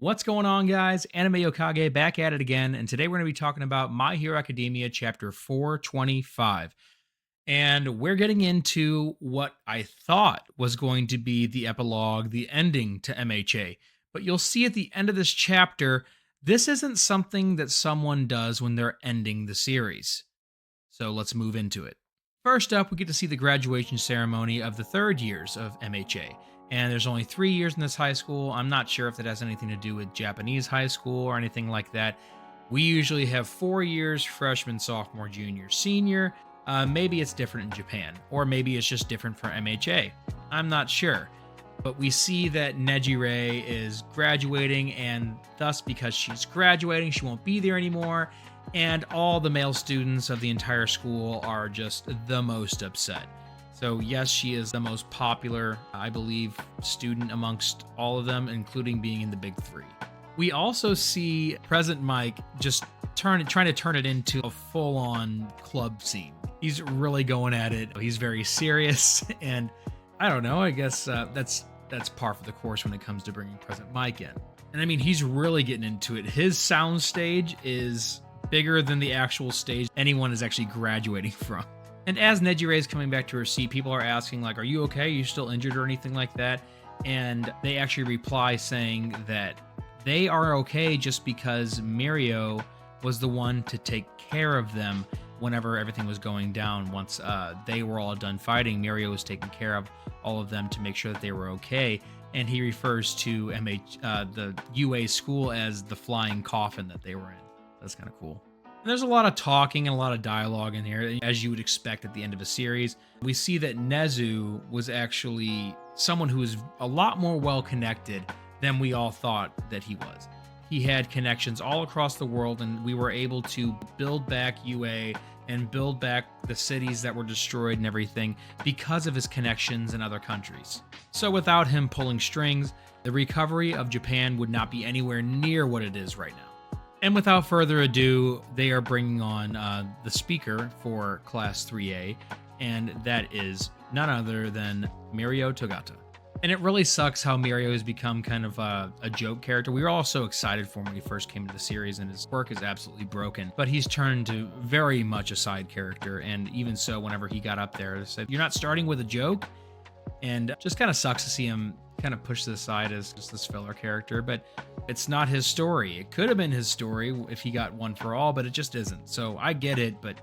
What's going on, guys? Anime Yokage back at it again, and today we're going to be talking about My Hero Academia chapter 425. And we're getting into what I thought was going to be the epilogue, the ending to MHA. But you'll see at the end of this chapter, this isn't something that someone does when they're ending the series. So let's move into it. First up, we get to see the graduation ceremony of the third years of MHA. And there's only 3 years in this high school. I'm not sure if that has anything to do with Japanese high school or anything like that. We usually have 4 years: freshman, sophomore, junior, senior. Maybe it's different in Japan, or maybe it's just different for MHA. I'm not sure. But we see that Nejire is graduating, and thus, because she's graduating, she won't be there anymore. And all the male students of the entire school are just the most upset. So yes, she is the most popular, I believe, student amongst all of them, including being in the big three. We also see Present Mike just trying to turn it into a full-on club scene. He's really going at it. He's very serious, and I don't know. I guess that's par for the course when it comes to bringing Present Mike in. And I mean, he's really getting into it. His sound stage is bigger than the actual stage anyone is actually graduating from. And as Nejire is coming back to her seat, people are asking, like, are you okay? Are you still injured or anything like that? And they actually reply saying that they are okay just because Mirio was the one to take care of them whenever everything was going down. Once they were all done fighting, Mirio was taking care of all of them to make sure that they were okay. And he refers to the UA school as the flying coffin that they were in. That's kind of cool. And there's a lot of talking and a lot of dialogue in here, as you would expect at the end of a series. We see that Nezu was actually someone who is a lot more well-connected than we all thought that he was. He had connections all across the world, and we were able to build back UA and build back the cities that were destroyed and everything because of his connections in other countries. So without him pulling strings, the recovery of Japan would not be anywhere near what it is right now. And without further ado, they are bringing on the speaker for Class 3A, and that is none other than Mirio Togata. And it really sucks how Mirio has become kind of a joke character. We were all so excited for him when he first came into the series, and his work is absolutely broken. But he's turned to very much a side character, and even so, whenever he got up there, they said, "You're not starting with a joke?" And it just kind of sucks to see him kind of push this aside as just this filler character, but it's not his story. It could have been his story if he got one for all, but it just isn't. So I get it, but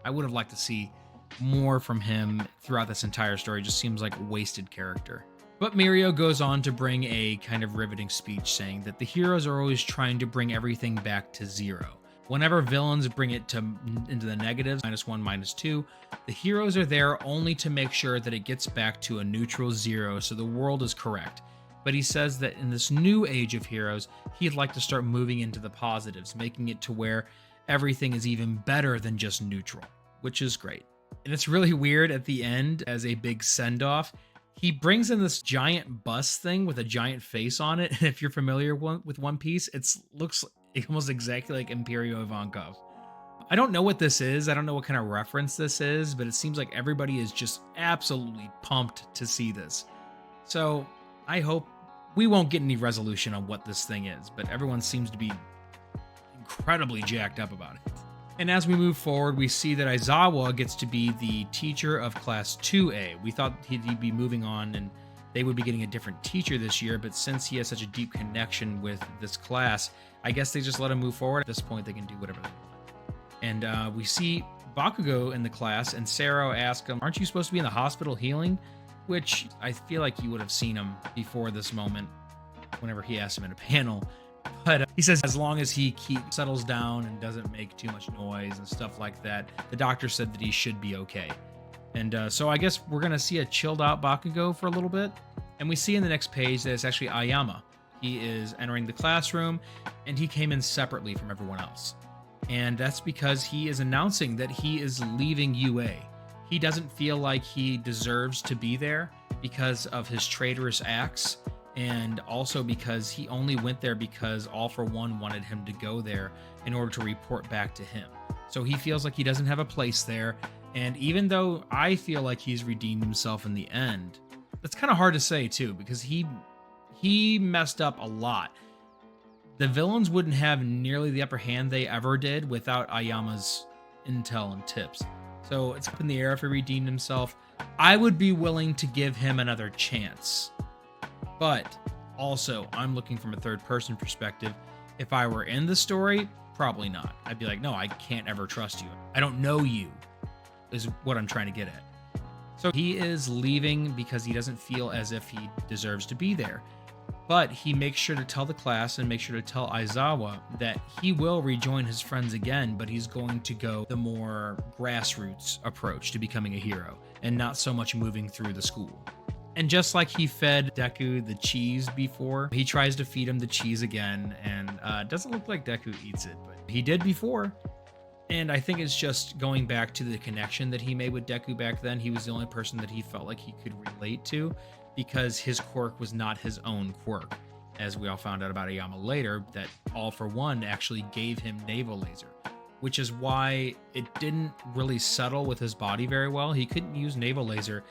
I would have liked to see more from him throughout this entire story. It just seems like a wasted character. But Mirio goes on to bring a kind of riveting speech saying that the heroes are always trying to bring everything back to zero. Whenever villains bring it into the negatives, -1, -2, the heroes are there only to make sure that it gets back to a neutral zero so the world is correct. But he says that in this new age of heroes, he'd like to start moving into the positives, making it to where everything is even better than just neutral, which is great. And it's really weird at the end as a big send-off. He brings in this giant bus thing with a giant face on it. And if you're familiar with One Piece, it looks almost exactly like Imperio Ivankov. I don't know what this is. I don't know what kind of reference this is, but it seems like everybody is just absolutely pumped to see this. So I hope we won't get any resolution on what this thing is, but everyone seems to be incredibly jacked up about it. And as we move forward, we see that Aizawa gets to be the teacher of Class 2A. We thought he'd be moving on and they would be getting a different teacher this year, but since he has such a deep connection with this class, I guess they just let him move forward. At this point, they can do whatever they want. And we see Bakugo in the class, and Sero asks him, "Aren't you supposed to be in the hospital healing?" Which I feel like you would have seen him before this moment whenever he asked him in a panel. But he says as long as he settles down and doesn't make too much noise and stuff like that, the doctor said that he should be okay. And so I guess we're going to see a chilled out Bakugo for a little bit. And we see in the next page that it's actually Aoyama. He is entering the classroom, and he came in separately from everyone else. And that's because he is announcing that he is leaving UA. He doesn't feel like he deserves to be there because of his traitorous acts, and also because he only went there because All for One wanted him to go there in order to report back to him. So he feels like he doesn't have a place there, and even though I feel like he's redeemed himself in the end, that's kind of hard to say too, because he messed up a lot. the villains wouldn't have nearly the upper hand they ever did without Aoyama's intel and tips. So it's up in the air if he redeemed himself. I would be willing to give him another chance. But also, I'm looking from a third person perspective. If I were in the story, probably not. I'd be like, no, I can't ever trust you. I don't know you, is what I'm trying to get at. So he is leaving because he doesn't feel as if he deserves to be there. But he makes sure to tell the class and make sure to tell Aizawa that he will rejoin his friends again, but he's going to go the more grassroots approach to becoming a hero and not so much moving through the school. And just like he fed Deku the cheese before, he tries to feed him the cheese again, and it doesn't look like Deku eats it, but he did before. And I think it's just going back to the connection that he made with Deku back then. He was the only person that he felt like he could relate to because his quirk was not his own quirk. As we all found out about Aoyama later, that All for One actually gave him navel laser, which is why it didn't really settle with his body very well. He couldn't use navel laser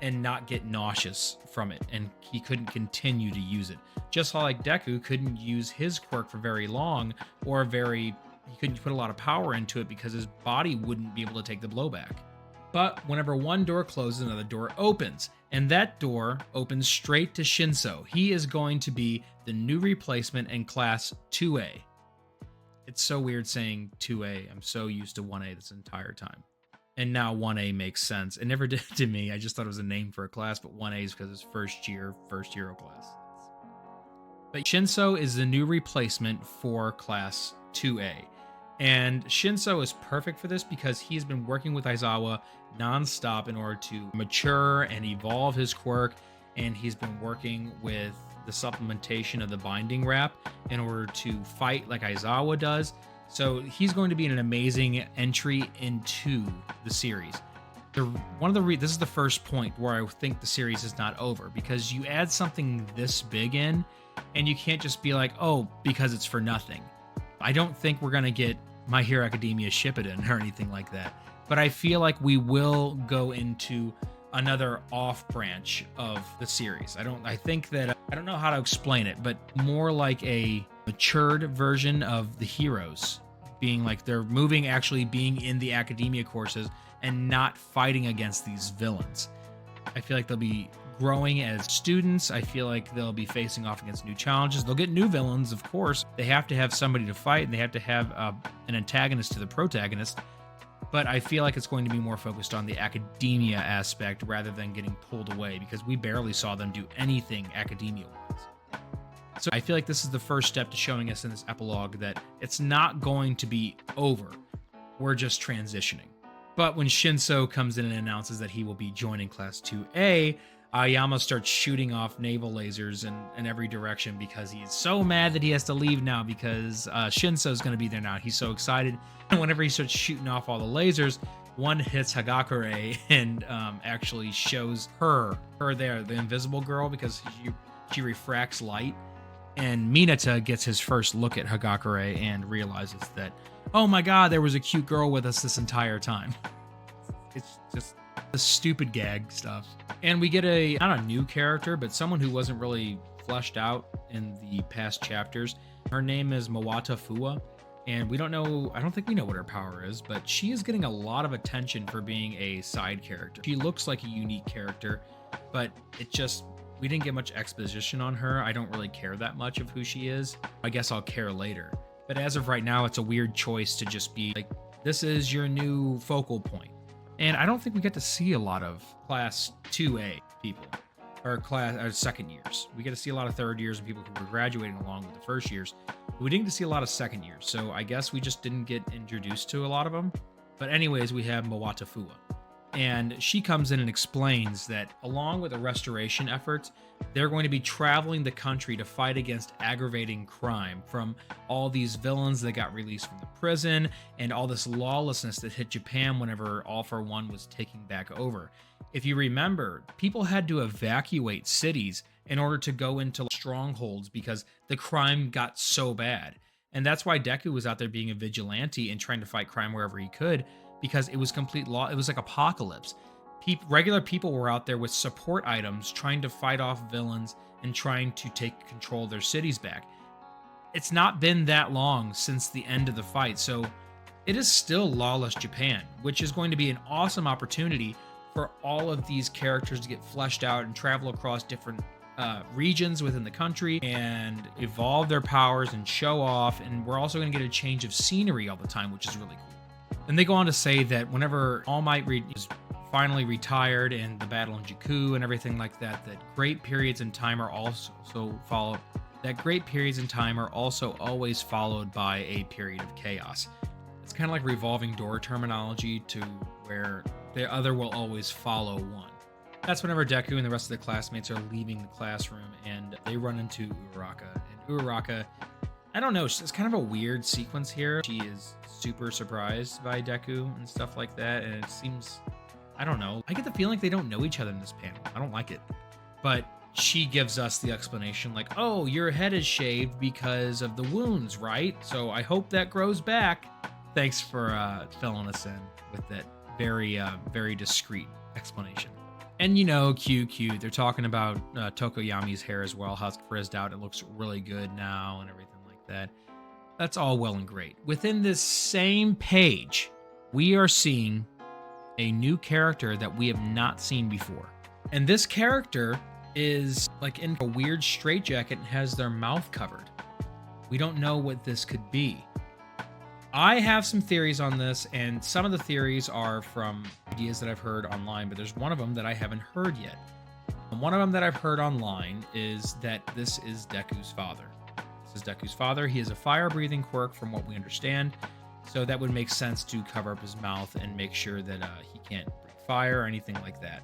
and not get nauseous from it, and he couldn't continue to use it. Just like Deku couldn't use his quirk for very long, or he couldn't put a lot of power into it because his body wouldn't be able to take the blowback. But whenever one door closes, another door opens, and that door opens straight to Shinso. He is going to be the new replacement in class 2A. It's so weird saying 2A. I'm so used to 1A this entire time. And now 1A makes sense. It never did to me. I just thought it was a name for a class, but 1A is because it's first hero class. But Shinso is the new replacement for class 2A. And Shinso is perfect for this because he's been working with Aizawa nonstop in order to mature and evolve his quirk. And he's been working with the supplementation of the binding wrap in order to fight like Aizawa does. So he's going to be an amazing entry into the series. This is the first point where I think the series is not over, because you add something this big in, and you can't just be like, oh, because it's for nothing. I don't think we're gonna get My Hero Academia Shippuden or anything like that, but I feel like we will go into another off branch of the series. I don't know how to explain it, but more like a matured version of the heroes, being like they're actually being in the academia courses and not fighting against these villains. I feel like they'll be growing as students. I feel like they'll be facing off against new challenges. They'll get new villains, of course. They have to have somebody to fight, and they have to have an antagonist to the protagonist. But I feel like it's going to be more focused on the academia aspect rather than getting pulled away, because we barely saw them do anything academia-wise. So I feel like this is the first step to showing us in this epilogue that it's not going to be over. We're just transitioning. But when Shinso comes in and announces that he will be joining Class 2A, Aoyama starts shooting off naval lasers in every direction because he's so mad that he has to leave now because Shinso's going to be there now. He's so excited. And whenever he starts shooting off all the lasers, one hits Hagakure and actually shows her there, the invisible girl, because she refracts light. And Mineta gets his first look at Hagakure and realizes that, oh my god, there was a cute girl with us this entire time. It's just the stupid gag stuff. And we get not a new character, but someone who wasn't really fleshed out in the past chapters. Her name is Mawata Fua, and I don't think we know what her power is, but she is getting a lot of attention for being a side character. She looks like a unique character, but we didn't get much exposition on her. I don't really care that much of who she is. I guess I'll care later. But as of right now, it's a weird choice to just be like, this is your new focal point. And I don't think we get to see a lot of Class 2A people, or second years. We get to see a lot of third years and people who were graduating along with the first years. But we didn't get to see a lot of second years. So I guess we just didn't get introduced to a lot of them. But anyways, we have Mawata Fua. And she comes in and explains that along with the restoration efforts, they're going to be traveling the country to fight against aggravating crime from all these villains that got released from the prison and all this lawlessness that hit Japan whenever All for One was taking back over. If you remember, people had to evacuate cities in order to go into strongholds because the crime got so bad. And that's why Deku was out there being a vigilante and trying to fight crime wherever he could, because it was complete law. It was like apocalypse. Regular people were out there with support items trying to fight off villains and trying to take control of their cities back. it's not been that long since the end of the fight. So it is still Lawless Japan, which is going to be an awesome opportunity for all of these characters to get fleshed out and travel across different regions within the country and evolve their powers and show off. And we're also going to get a change of scenery all the time, which is really cool. And they go on to say that whenever All Might is finally retired and the battle in Jakku and everything like that, that great periods in time are also followed. That great periods in time are also always followed by a period of chaos. It's kind of like revolving door terminology, to where the other will always follow one. That's whenever Deku and the rest of the classmates are leaving the classroom and they run into Uraraka. And Uraraka, I don't know, it's kind of a weird sequence here. She is super surprised by Deku and stuff like that. And it seems, I don't know, I get the feeling like they don't know each other in this panel. I don't like it. But she gives us the explanation like, oh, your head is shaved because of the wounds, right? So I hope that grows back. Thanks for filling us in with that very discreet explanation. And QQ, they're talking about Tokoyami's hair as well, how it's frizzed out. It looks really good now and everything like that. That's all well and great. Within this same page, we are seeing a new character that we have not seen before. And this character is like in a weird straitjacket and has their mouth covered. We don't know what this could be. I have some theories on this, and some of the theories are from ideas that I've heard online, but there's one of them that I haven't heard yet. And one of them that I've heard online is that this is Deku's father. This is Deku's father. He has a fire-breathing quirk from what we understand, so that would make sense to cover up his mouth and make sure that he can't breathe fire or anything like that.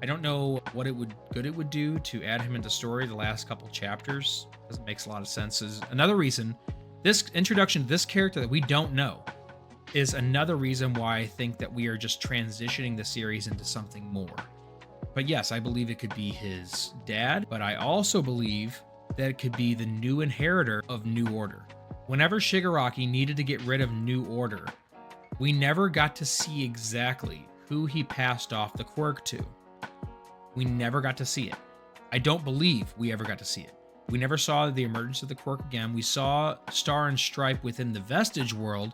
I don't know what good it would do to add him into story the last couple chapters. Doesn't make a lot of sense. Is another reason. This introduction to this character that we don't know is another reason why I think that we are just transitioning the series into something more. But yes, I believe it could be his dad, but I also believe that it could be the new inheritor of New Order. Whenever Shigaraki needed to get rid of New Order, we never got to see exactly who he passed off the quirk to. We never got to see it. I don't believe we ever got to see it. We never saw the emergence of the quirk again. We saw Star and Stripe within the Vestige world,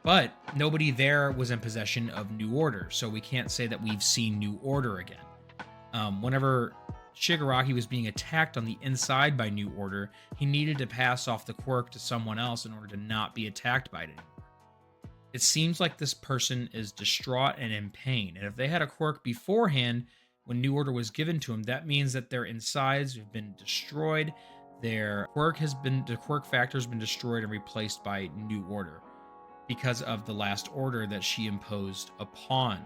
but nobody there was in possession of New Order, so we can't say that we've seen New Order again. Whenever Shigaraki was being attacked on the inside by New Order, he needed to pass off the quirk to someone else in order to not be attacked by it anymore. It seems like this person is distraught and in pain, and if they had a quirk beforehand, when New Order was given to him, that means that their insides have been destroyed. The quirk factor has been destroyed and replaced by New Order because of the last order that she imposed upon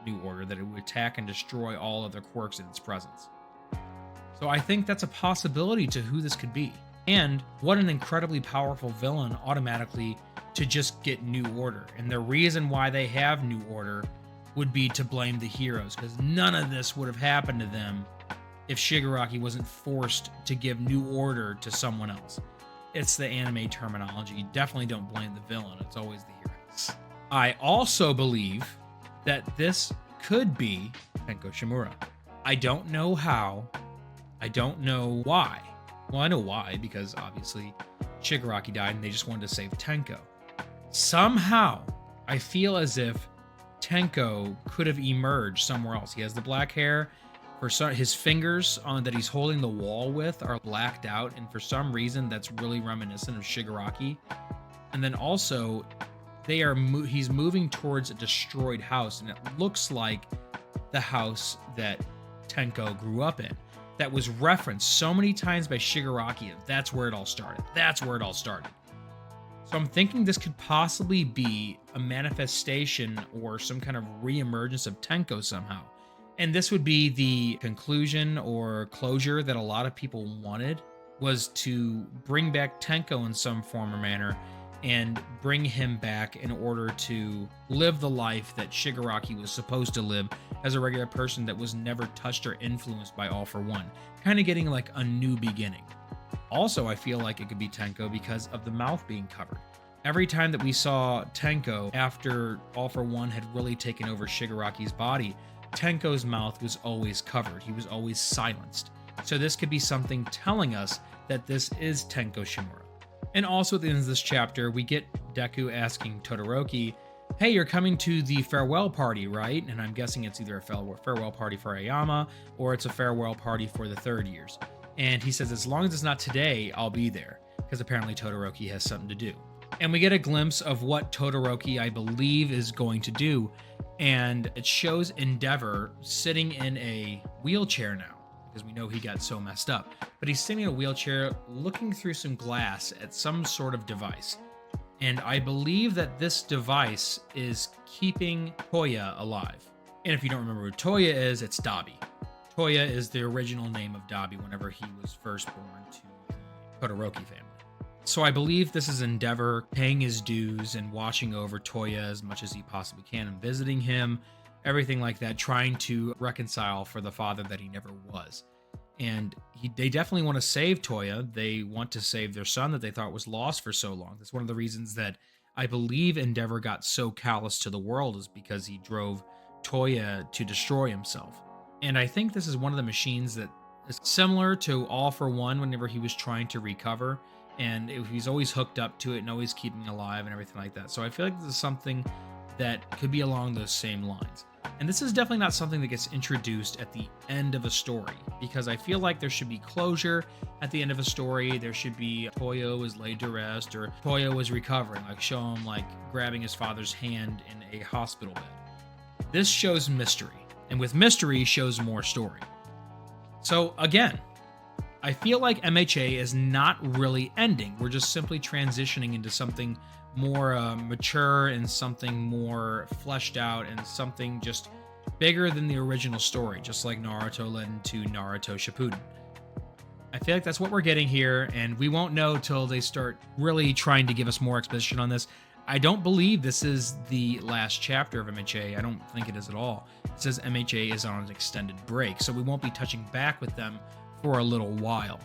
New Order, that it would attack and destroy all other quirks in its presence. So I think that's a possibility to who this could be. And what an incredibly powerful villain automatically to just get New Order. And the reason why they have New Order would be to blame the heroes, because none of this would have happened to them if Shigaraki wasn't forced to give New Order to someone else. It's the anime terminology. You definitely don't blame the villain. It's always the heroes. I also believe that this could be Tenko Shimura. I don't know how. I don't know why. Well, I know why, because obviously Shigaraki died and they just wanted to save Tenko. Somehow, I feel as if Tenko could have emerged somewhere else. He has the black hair. His fingers that he's holding the wall with are blacked out, and for some reason that's really reminiscent of Shigaraki. And then also, he's moving towards a destroyed house, and it looks like the house that Tenko grew up in. That was referenced so many times by Shigaraki. That's where it all started. That's where it all started. So I'm thinking this could possibly be a manifestation or some kind of reemergence of Tenko somehow. And this would be the conclusion or closure that a lot of people wanted, was to bring back Tenko in some form or manner and bring him back in order to live the life that Shigaraki was supposed to live as a regular person that was never touched or influenced by All for One. Kind of getting like a new beginning. Also, I feel like it could be Tenko because of the mouth being covered. Every time that we saw Tenko after All for One had really taken over Shigaraki's body, Tenko's mouth was always covered. He was always silenced. So this could be something telling us that this is Tenko Shimura. And also at the end of this chapter, we get Deku asking Todoroki, hey, you're coming to the farewell party, right? And I'm guessing it's either a farewell party for Aoyama or it's a farewell party for the third years. And he says, as long as it's not today, I'll be there. Because apparently Todoroki has something to do. And we get a glimpse of what Todoroki, I believe, is going to do. And it shows Endeavor sitting in a wheelchair now, because we know he got so messed up. But he's sitting in a wheelchair looking through some glass at some sort of device. And I believe that this device is keeping Toya alive. And if you don't remember who Toya is, it's Dabi. Toya is the original name of Dabi whenever he was first born to the Todoroki family. So I believe this is Endeavor paying his dues and watching over Toya as much as he possibly can and visiting him, everything like that, trying to reconcile for the father that he never was. And they definitely want to save Toya. They want to save their son that they thought was lost for so long. That's one of the reasons that I believe Endeavor got so callous to the world, is because he drove Toya to destroy himself. And I think this is one of the machines that is similar to All for One whenever he was trying to recover. And he's always hooked up to it and always keeping alive and everything like that. So I feel like this is something that could be along those same lines. And this is definitely not something that gets introduced at the end of a story, because I feel like there should be closure at the end of a story. There should be Toya was laid to rest, or Toya was recovering, like show him like grabbing his father's hand in a hospital bed. This shows mystery, and with mystery shows more story. So again, I feel like MHA is not really ending. We're just simply transitioning into something more mature and something more fleshed out and something just bigger than the original story, just like Naruto led into Naruto Shippuden. I feel like that's what we're getting here, and we won't know till they start really trying to give us more exposition on this. I don't believe this is the last chapter of MHA. I don't think it is at all. It says MHA is on an extended break, so we won't be touching back with them for a little while.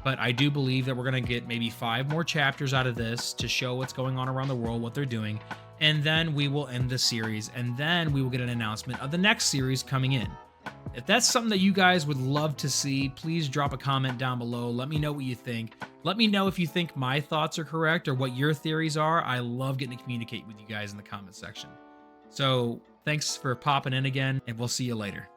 But I do believe that we're going to get maybe 5 more chapters out of this to show what's going on around the world, what they're doing, and then we will end the series, and then we will get an announcement of the next series coming in. If that's something that you guys would love to see, please drop a comment down below. Let me know what you think. Let me know if you think my thoughts are correct or what your theories are. I love getting to communicate with you guys in the comment section. So thanks for popping in again, and we'll see you later.